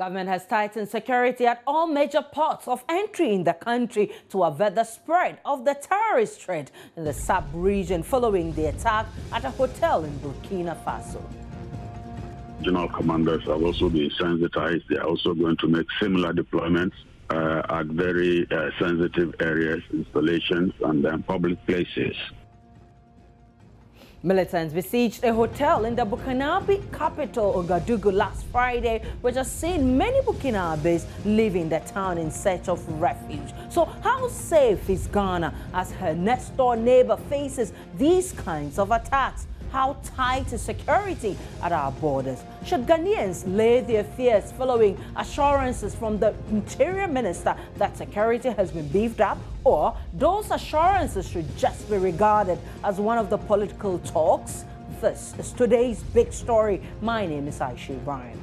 Government has tightened security at all major ports of entry in the country to avert the spread of the terrorist threat in the sub-region following the attack at a hotel in Burkina Faso. Regional commanders have also been sensitized. They are also going to make similar deployments at very sensitive areas, installations, and public places. Militants besieged a hotel in the Burkinabe capital, Ouagadougou, last Friday, which has seen many Burkinabes leaving the town in search of refuge. So how safe is Ghana as her next-door neighbor faces these kinds of attacks? How tight is security at our borders? Should Ghanaians lay their fears following assurances from the Interior Minister that security has been beefed up? Or those assurances should just be regarded as one of the political talks? This is today's big story. My name is Aisha Ibrahim.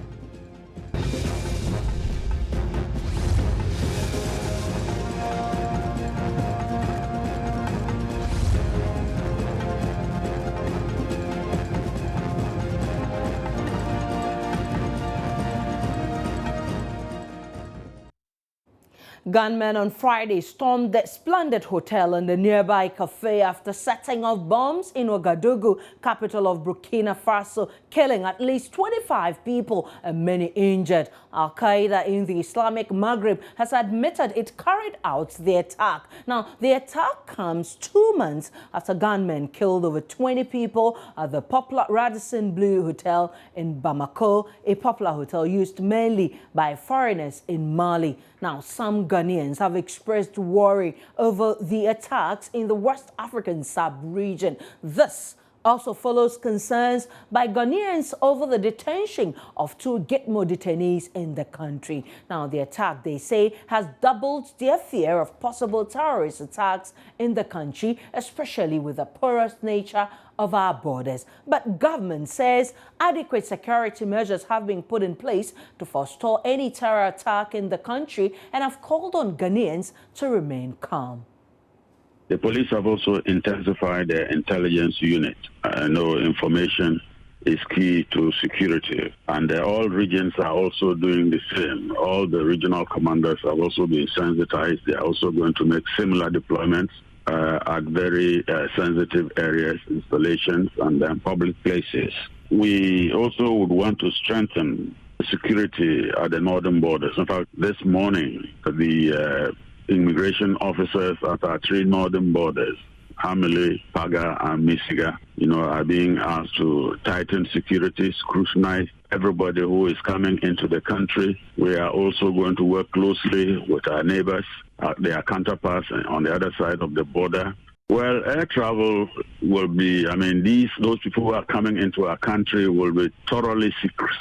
Gunmen on Friday stormed the Splendid Hotel in the nearby cafe after setting off bombs in Ouagadougou, capital of Burkina Faso, killing at least 25 people and many injured. Al-Qaeda in the Islamic Maghreb has admitted it carried out the attack. Now, the attack comes 2 months after gunmen killed over 20 people at the popular Radisson Blu Hotel in Bamako, a popular hotel used mainly by foreigners in Mali. Now, some Ghanaians have expressed worry over the attacks in the West African sub-region. This also follows concerns by Ghanaians over the detention of 2 Gitmo detainees in the country. Now, the attack, they say, has doubled their fear of possible terrorist attacks in the country, especially with the porous nature of our borders. But government says adequate security measures have been put in place to forestall any terror attack in the country and have called on Ghanaians to remain calm. The police have also intensified their intelligence unit. I know information is key to security, and all regions are also doing the same. All the regional commanders have also been sensitized. They are also going to make similar deployments at very sensitive areas, installations, and public places. We also would want to strengthen security at the northern borders. In fact, this morning, the immigration officers at our 3 northern borders, Hamele, Paga, and Misiga, are being asked to tighten security, scrutinize everybody who is coming into the country. We are also going to work closely with our neighbors, their counterparts on the other side of the border. Well, air travel will be, those people who are coming into our country will be thoroughly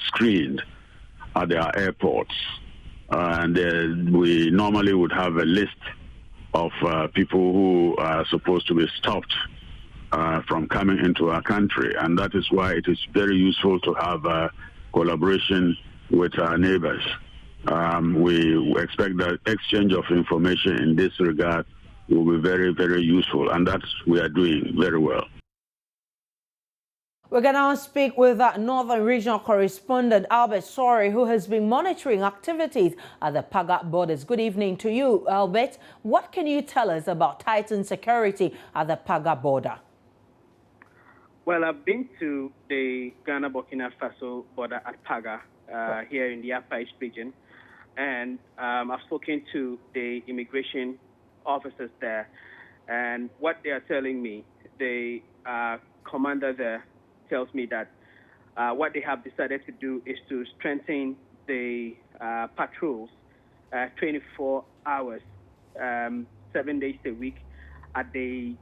screened at our airports. And we normally would have a list of people who are supposed to be stopped from coming into our country. And that is why it is very useful to have collaboration with our neighbors. We expect that exchange of information in this regard will be very, very useful, and that we are doing very well. We're going to now speak with that Northern Regional Correspondent, Albert Sorry, who has been monitoring activities at the Paga borders. Good evening to you, Albert. What can you tell us about tightened security at the Paga border? Well, I've been to the Ghana-Burkina Faso border at Paga here in the Upper East region, and I've spoken to the immigration officers there, and what they are telling me, the commander there tells me that what they have decided to do is to strengthen the patrols 24 hours, 7 days a week at the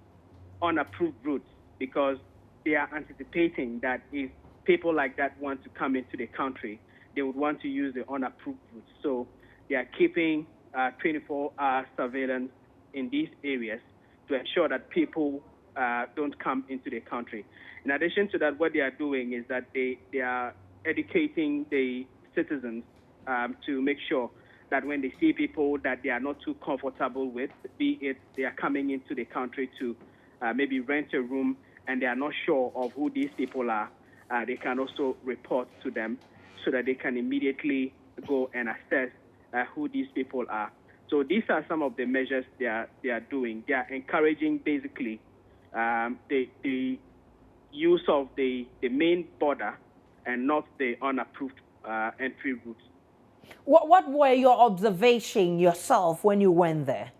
unapproved routes, because they are anticipating that if people like that want to come into the country, they would want to use the unapproved routes. So they are keeping 24-hour surveillance in these areas to ensure that people don't come into the country. In addition to that, what they are doing is that they are educating the citizens to make sure that when they see people that they are not too comfortable with, be it they are coming into the country to maybe rent a room and they are not sure of who these people are, they can also report to them so that they can immediately go and assess who these people are. So these are some of the measures they are doing. They are encouraging basically the use of the main border and not the unapproved entry routes. What were your observations yourself when you went there?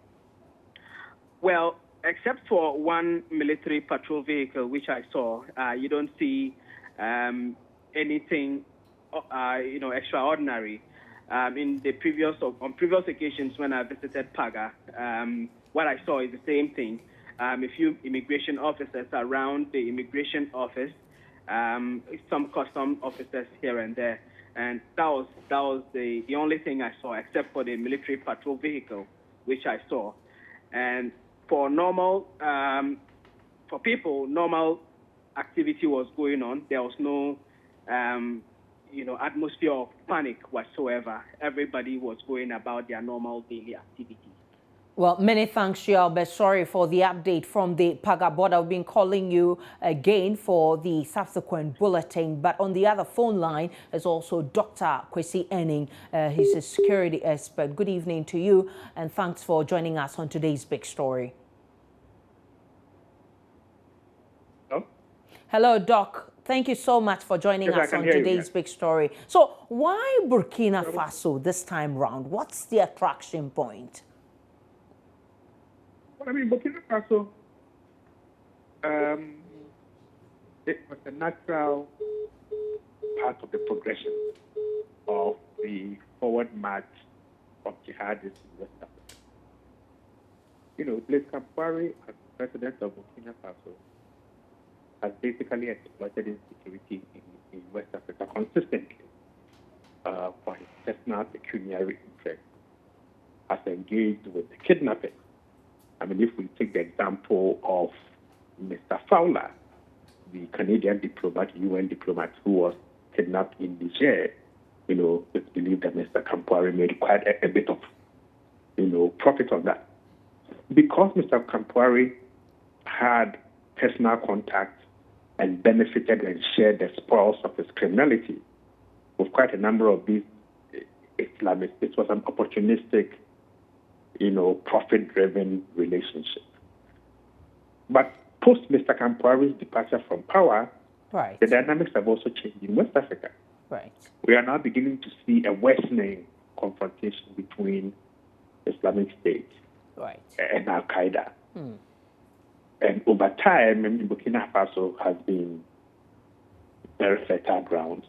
Well, except for one military patrol vehicle, which I saw, you don't see anything, extraordinary. On previous occasions when I visited Paga, what I saw is the same thing. A few immigration officers around the immigration office, some custom officers here and there, and that was the only thing I saw, except for the military patrol vehicle, which I saw. And for normal activity was going on. There was no atmosphere of panic whatsoever. Everybody was going about their normal daily activities. Well, many thanks, Albert. Sorry for the update from the Paga border. I've been calling you again for the subsequent bulletin. But on the other phone line is also Dr. Vladimir Enindor. He's a security expert. Good evening to you, and thanks for joining us on today's big story. Hello? Hello, Doc. Thank you so much for joining us on today's big story. So why Burkina Faso this time round? What's the attraction point? Well, I mean, Burkina Faso, it was a natural part of the progression of the forward march of jihadists in West Africa. Blaise Compaoré, as president of Burkina Faso, has basically exploited insecurity in West Africa consistently for his personal pecuniary interests, has engaged with the kidnapping. I mean, if we take the example of Mr. Fowler, the Canadian diplomat, UN diplomat who was kidnapped in Niger, it's believed that Mr. Compaoré made quite a bit of, profit on that. Because Mr. Compaoré had personal contact and benefited and shared the spoils of his criminality with quite a number of these Islamists, it was an opportunistic, profit-driven relationship. But post Mr. Compaoré's departure from power, right, the dynamics have also changed in West Africa. Right. We are now beginning to see a worsening confrontation between Islamic State right, and Al-Qaeda. And over time, Burkina Faso has been very fertile grounds,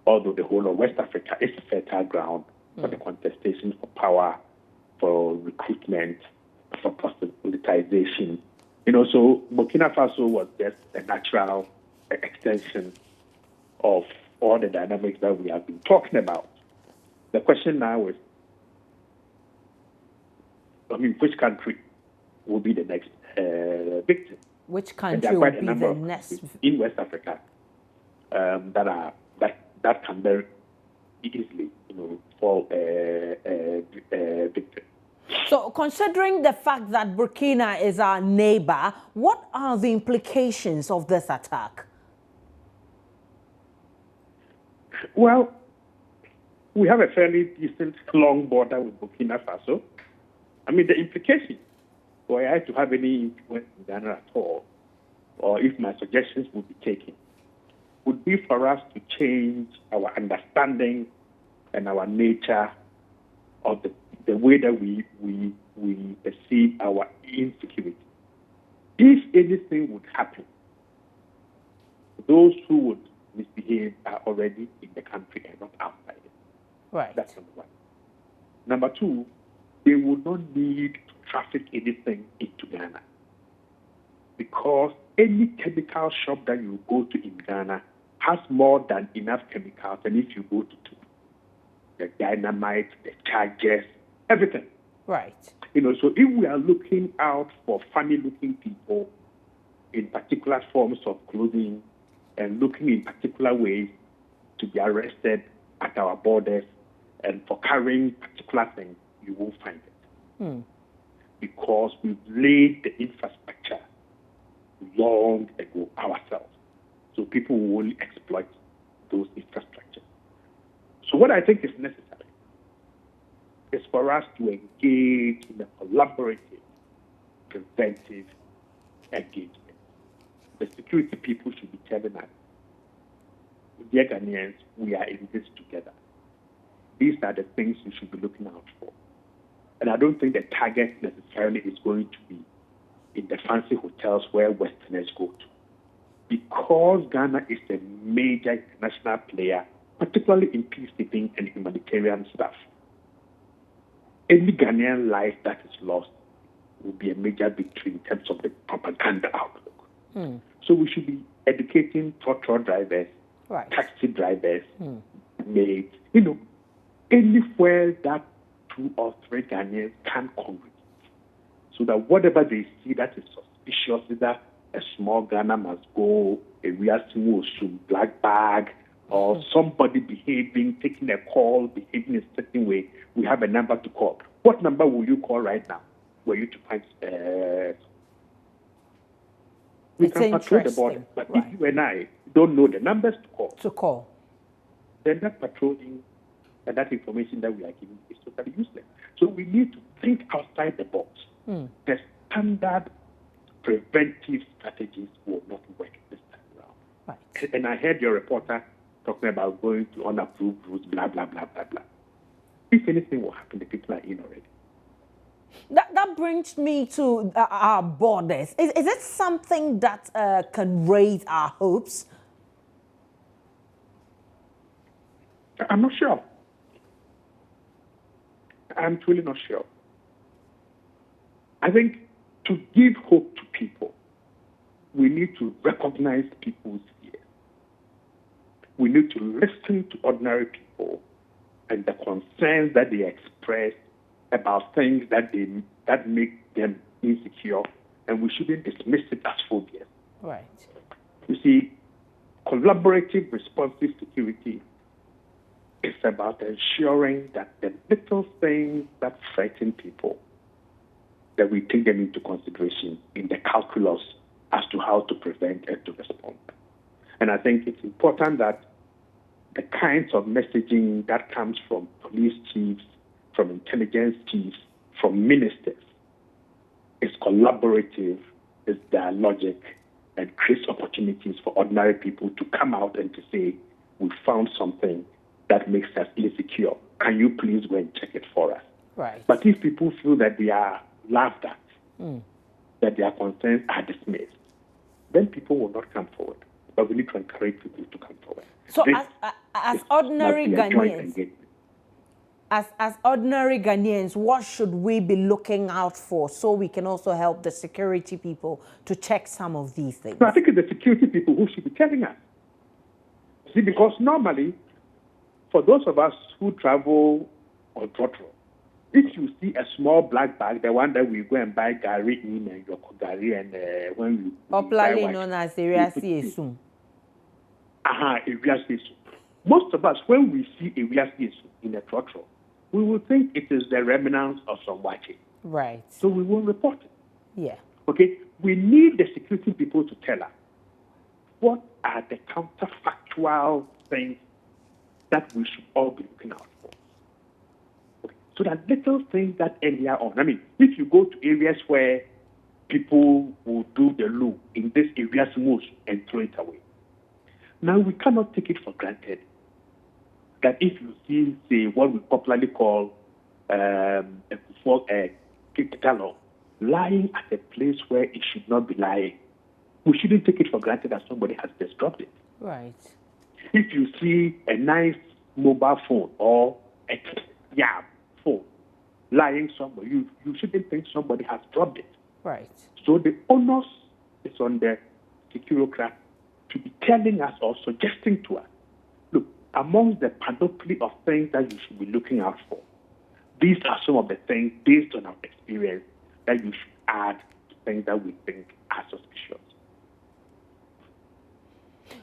although the whole of West Africa is a fertile ground for the contestation for power, for recruitment, for politicization. So Burkina Faso was just a natural extension of all the dynamics that we have been talking about. The question now is, which country will be the next victim? Which country will be the next in West Africa that can very easily, fall victim. So, considering the fact that Burkina is our neighbor, what are the implications of this attack? Well, we have a fairly decent long border with Burkina Faso. I mean, the implications, were I to have any influence in Ghana at all, or if my suggestions would be taken, would be for us to change our understanding and our nature of the way that we perceive our insecurity. If anything would happen, those who would misbehave are already in the country and not outside it. Right. That's number one. Number two, they would not need to traffic anything into Ghana, because any chemical shop that you go to in Ghana has more than enough chemicals, and if you go to the dynamite, the charges, everything. Right. So if we are looking out for funny-looking people in particular forms of clothing and looking in particular ways to be arrested at our borders and for carrying particular things, you won't find it. Because we've laid the infrastructure long ago ourselves. So people will only exploit those infrastructure. So what I think is necessary is for us to engage in a collaborative, preventive engagement. The security people should be telling us, dear Ghanaians, we are in this together. These are the things we should be looking out for. And I don't think the target necessarily is going to be in the fancy hotels where Westerners go to. Because Ghana is a major international player, particularly in peacekeeping and humanitarian stuff, any Ghanaian life that is lost will be a major victory in terms of the propaganda outlook. So we should be educating trotro drivers, taxi drivers, maids, anywhere that 2 or 3 Ghanaians can congregate, so that whatever they see that is suspicious, either a small Ghana must go, a real black bag, or somebody behaving, taking a call, behaving in a certain way, we have a number to call. What number will you call right now? Were you to find? We can patrol the border, but if you and I don't know the numbers to call, then that patrolling and that information that we are giving is totally useless. So we need to think outside the box. The standard preventive strategies will not work this time around. And I heard your reporter talking about going to unapproved routes, blah, blah, blah, blah, blah. If anything will happen, the people are in already. That brings me to our borders. Is it something that can raise our hopes? I'm not sure. I'm truly not sure. I think to give hope to people, we need to recognize people's fears. We need to listen to ordinary people and the concerns that they express about things that make them insecure, and we shouldn't dismiss it as phobias. Right. You see, collaborative responsive security is about ensuring that the little things that frighten people, that we take them into consideration in the calculus as to how to prevent and to respond. And I think it's important that the kinds of messaging that comes from police chiefs, from intelligence chiefs, from ministers, is collaborative, is dialogic, and creates opportunities for ordinary people to come out and to say, we found something that makes us insecure. Can you please go and check it for us? Right. But if people feel that they are laughed at, that their concerns are dismissed, then people will not come forward. But we need to encourage people to come forward. So as ordinary Ghanaians, as ordinary Ghanaians, what should we be looking out for so we can also help the security people to check some of these things? So I think it's the security people who should be telling us. See, because normally, for those of us who travel on trotro, if you see a small black bag, the one that we go and buy Gary in and your Gary, and when you popularly known as area CSU. Area CSU. Most of us, when we see area CSU in a trotro, we will think it is the remnants of some watching. Right. So we won't report it. Yeah. Okay. We need the security people to tell us what are the counterfactual things that we should all be looking out for. Okay. So that little things that earlier on, I mean, if you go to areas where people will do the loo in this area most and throw it away. Now, we cannot take it for granted that if you see, say, what we popularly call a kitalo lying at a place where it should not be lying, we shouldn't take it for granted that somebody has just dropped it. Right. If you see a nice mobile phone or a phone lying somewhere, you shouldn't think somebody has dropped it. Right. So the onus is on the securocrat to be telling us or suggesting to us, look, amongst the panoply of things that you should be looking out for, these are some of the things based on our experience that you should add to things that we think are suspicious.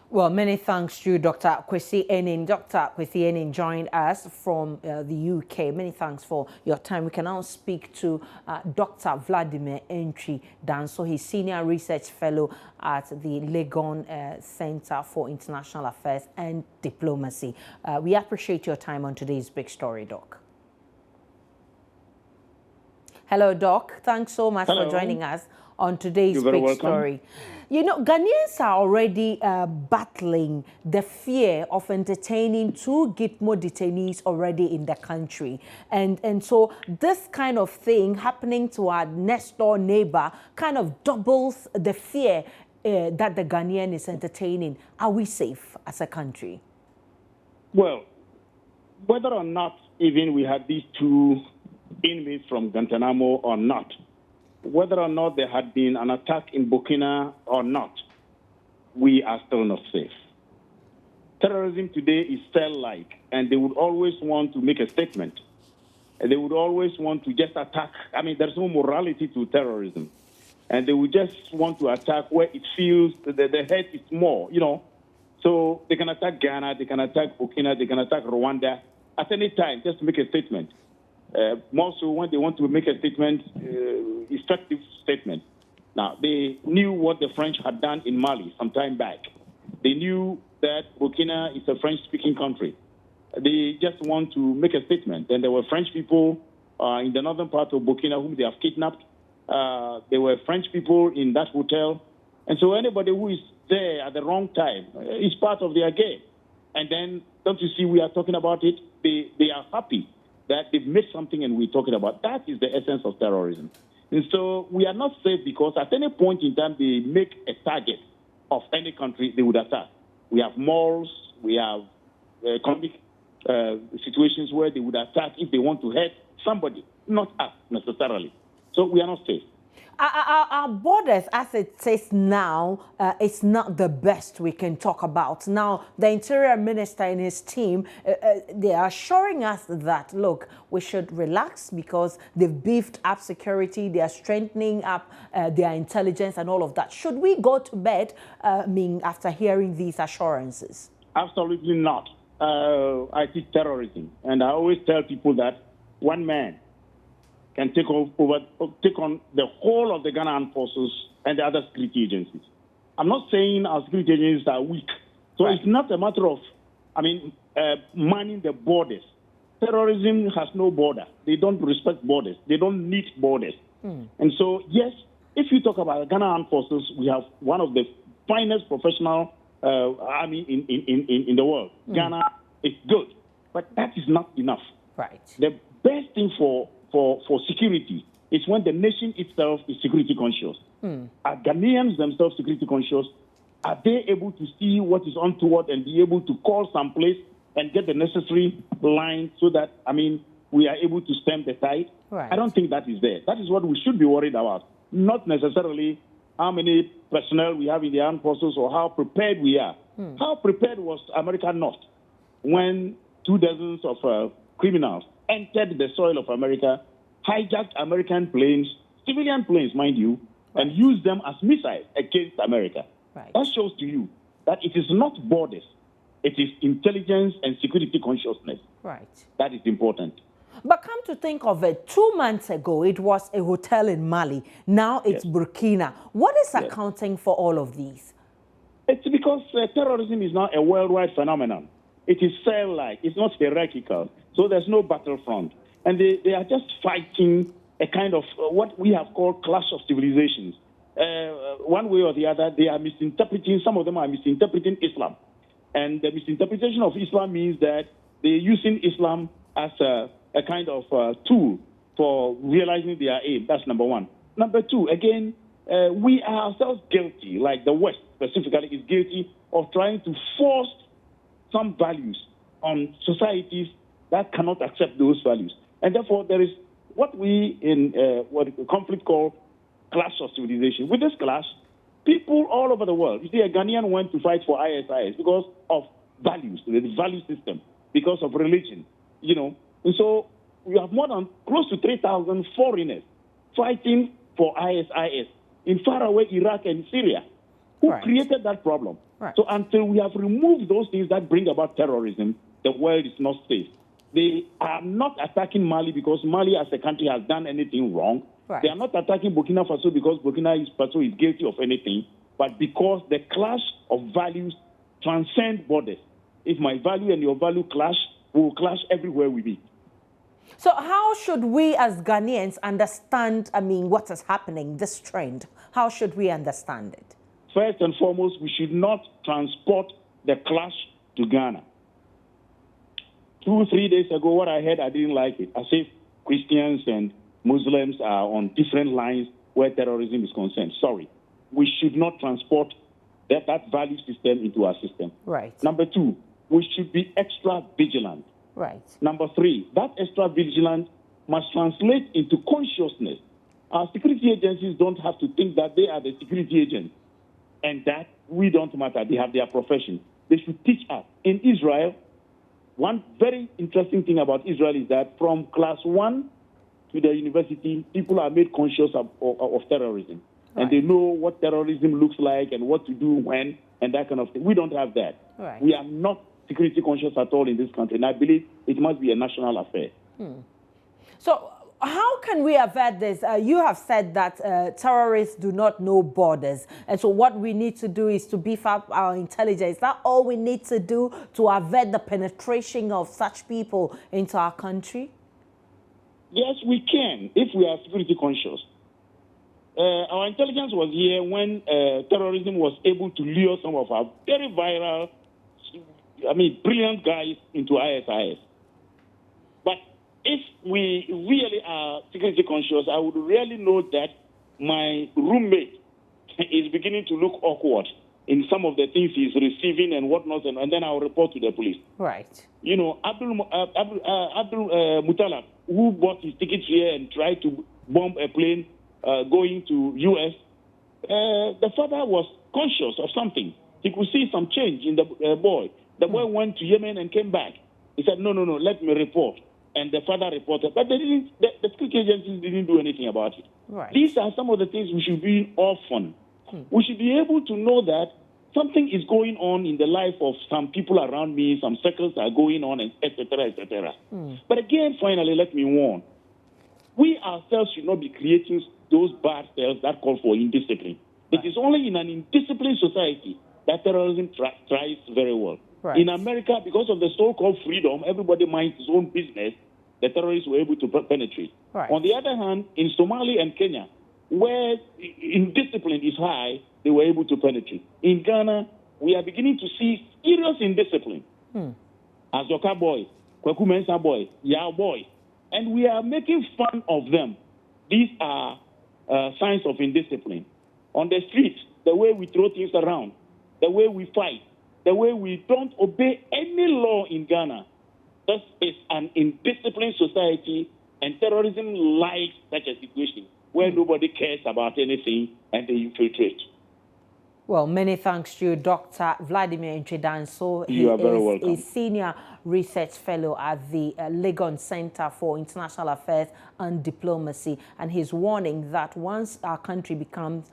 Well, many thanks to Dr. Kwesi Enindor. Dr. Kwesi Enindor joined us from the UK. Many thanks for your time. We can now speak to Dr. Vladimir Enindor. So he's Senior Research Fellow at the Legon Center for International Affairs and Diplomacy. We appreciate your time on today's Big Story, Doc. Hello, Doc. Thanks so much Hello. for joining us on today's You're very big welcome. story. You know, Ghanaians are already battling the fear of entertaining 2 Gitmo detainees already in the country. And so this kind of thing happening to our next door neighbor kind of doubles the fear that the Ghanaian is entertaining. Are we safe as a country? Well, whether or not even we had these 2 inmates from Guantanamo or not, whether or not there had been an attack in Burkina or not, we are still not safe. Terrorism today is cell-like, and they would always want to make a statement. And they would always want to just attack. I mean, there's no morality to terrorism. And they would just want to attack where it feels that the head is more, you know. So they can attack Ghana, they can attack Burkina, they can attack Rwanda at any time just to make a statement. More so when they want to make a statement, effective statement. Now, they knew what the French had done in Mali some time back. They knew that Burkina is a French-speaking country. They just want to make a statement. And there were French people in the northern part of Burkina whom they have kidnapped. There were French people in that hotel. And so anybody who is there at the wrong time is part of their game. And then, don't you see, we are talking about it. They are happy that they've made something and we're talking about. That is the essence of terrorism. And so we are not safe because at any point in time they make a target of any country they would attack. We have malls, we have economic situations where they would attack if they want to hurt somebody, not us necessarily. So we are not safe. Our borders, as it says now, it's not the best we can talk about. Now, the Interior Minister and his team, they are assuring us that, look, we should relax because they've beefed up security, they are strengthening up their intelligence and all of that. Should we go to bed, after hearing these assurances? Absolutely not. I teach terrorism, and I always tell people that one man can take on the whole of the Ghana Armed Forces and the other security agencies. I'm not saying our security agencies are weak. So It's not a matter of, manning the borders. Terrorism has no border. They don't respect borders. They don't need borders. And so, yes, if you talk about the Ghana Armed Forces, we have one of the finest professional army in the world. Ghana is good, but that is not enough. Right. The best thing for security is when the nation itself is security conscious. Are Ghanaians themselves security conscious? Are they able to see what is untoward and be able to call someplace and get the necessary line so that, we are able to stem the tide? Right. I don't think that is there. That is what we should be worried about. Not necessarily how many personnel we have in the armed forces or how prepared we are. How prepared was America not when 24 of criminals entered the soil of America, hijacked American planes, civilian planes, mind you, and used them as missiles against America. Right. That shows to you that it is not borders. It is intelligence and security consciousness. Right. That is important. But come to think of it, 2 months ago, it was a hotel in Mali. Now it's Burkina. What is accounting for all of these? It's because terrorism is not a worldwide phenomenon. It is cell-like. It's not hierarchical. So there's no battlefront. And they are just fighting a kind of what we have called clash of civilizations. One way or the other, they are misinterpreting, some of them are misinterpreting Islam. And the misinterpretation of Islam means that they're using Islam as a kind of tool for realizing their aim. That's number one. Number two, again, we are ourselves guilty, like the West specifically is guilty of trying to force some values on societies that cannot accept those values. And therefore, there is what we in what conflict call clash of civilization. With this clash, people all over the world, you see, a Ghanaian went to fight for ISIS because of values, the value system, because of religion, And so we have more than close to 3,000 foreigners fighting for ISIS in faraway Iraq and Syria. Who created that problem? Right. So until we have removed those things that bring about terrorism, the world is not safe. They are not attacking Mali because Mali as a country has done anything wrong. Right. They are not attacking Burkina Faso because Burkina Faso is guilty of anything, but because the clash of values transcend borders. If my value and your value clash, we will clash everywhere we meet. So how should we as Ghanaians understand, what is happening, this trend? How should we understand it? First and foremost, we should not transport the clash to Ghana. 2-3 days ago, what I heard, I didn't like it. As if Christians and Muslims are on different lines where terrorism is concerned. Sorry. We should not transport that value system into our system. Right. Number 2, we should be extra vigilant. Right. Number 3, that extra vigilance must translate into consciousness. Our security agencies don't have to think that they are the security agents and that we don't matter. They have their profession. They should teach us. In Israel, one very interesting thing about Israel is that from class 1 to the university, people are made conscious of terrorism. Right. And they know what terrorism looks like and what to do when and that kind of thing. We don't have that. Right. We are not security conscious at all in this country, and I believe it must be a national affair. So how can we avert this? You have said that terrorists do not know borders, and so what we need to do is to beef up our intelligence. Is that all we need to do to avert the penetration of such people into our country? Yes, we can, if we are security conscious. Our intelligence was here when terrorism was able to lure some of our very viral, brilliant guys into ISIS. But if we really are security conscious, I would really know that my roommate is beginning to look awkward in some of the things he's receiving and whatnot, and then I'll report to the police. Right. You know, Abdul Mutalab, who bought his tickets here and tried to bomb a plane going to U.S., the father was conscious of something. He could see some change in the boy. The boy went to Yemen and came back. He said, no, let me report. And the father reported. But the security agencies didn't do anything about it. Right. These are some of the things we should be often. We should be able to know that something is going on in the life of some people around me, some circles are going on, etc., etc. But again, finally, let me warn. We ourselves should not be creating those bad cells that call for indiscipline. Right. It is only in an indisciplined society that terrorism thrives very well. Right. In America, because of the so-called freedom, everybody minds his own business, the terrorists were able to penetrate. Right. On the other hand, in Somalia and Kenya, where indiscipline is high, they were able to penetrate. In Ghana, we are beginning to see serious indiscipline. Azoka boys, Kwaku Mensah boys, Yao boys, and we are making fun of them. These are signs of indiscipline. On the streets, the way we throw things around, the way we fight, the way we don't obey any law in Ghana. This is an indisciplined society, and terrorism likes such a situation where nobody cares about anything and they infiltrate. Well, many thanks to you, Dr. Vladimir Enindor. You are very welcome. A senior research fellow at the Legon Center for International Affairs and Diplomacy, and he's warning that once our country becomes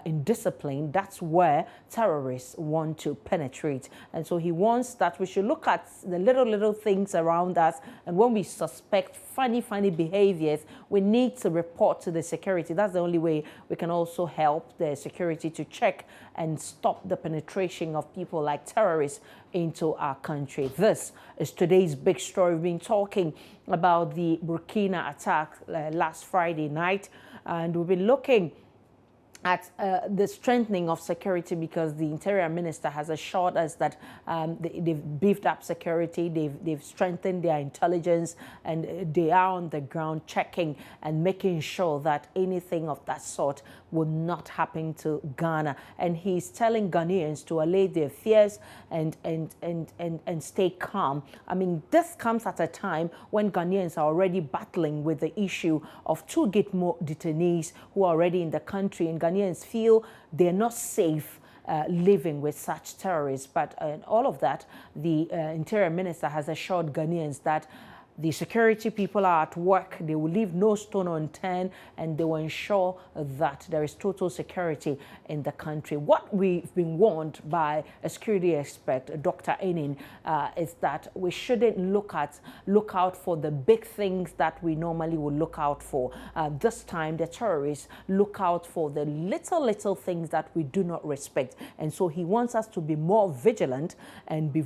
indisciplined, that's where terrorists want to penetrate. And so he wants that we should look at the little things around us, and when we suspect funny behaviors, we need to report to the security. That's the only way we can also help the security to check and stop the penetration of people like terrorists into our country. This is today's big story. We've been talking about the Burkina attack last Friday night, and we've been looking at the strengthening of security, because the Interior Minister has assured us that they've beefed up security, they've strengthened their intelligence, and they are on the ground checking and making sure that anything of that sort will not happen to Ghana. And he's telling Ghanaians to allay their fears and stay calm. I mean, this comes at a time when Ghanaians are already battling with the issue of 2 Gitmo detainees who are already in the country, and Ghanaians feel they're not safe living with such terrorists. But all of that, the Interior Minister has assured Ghanaians that the security people are at work. They will leave no stone unturned, and they will ensure that there is total security in the country. What we've been warned by a security expert, Dr. Enin, is that we shouldn't look out for the big things that we normally would look out for. This time, the terrorists look out for the little things that we do not respect. And so he wants us to be more vigilant and we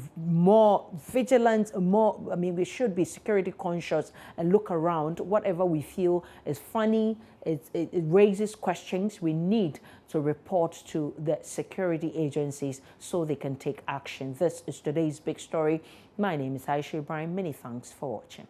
should be security security conscious and look around. Whatever we feel is funny, it raises questions, we need to report to the security agencies so they can take action. This is today's big story. My name is Aisha Ibrahim. Many thanks for watching.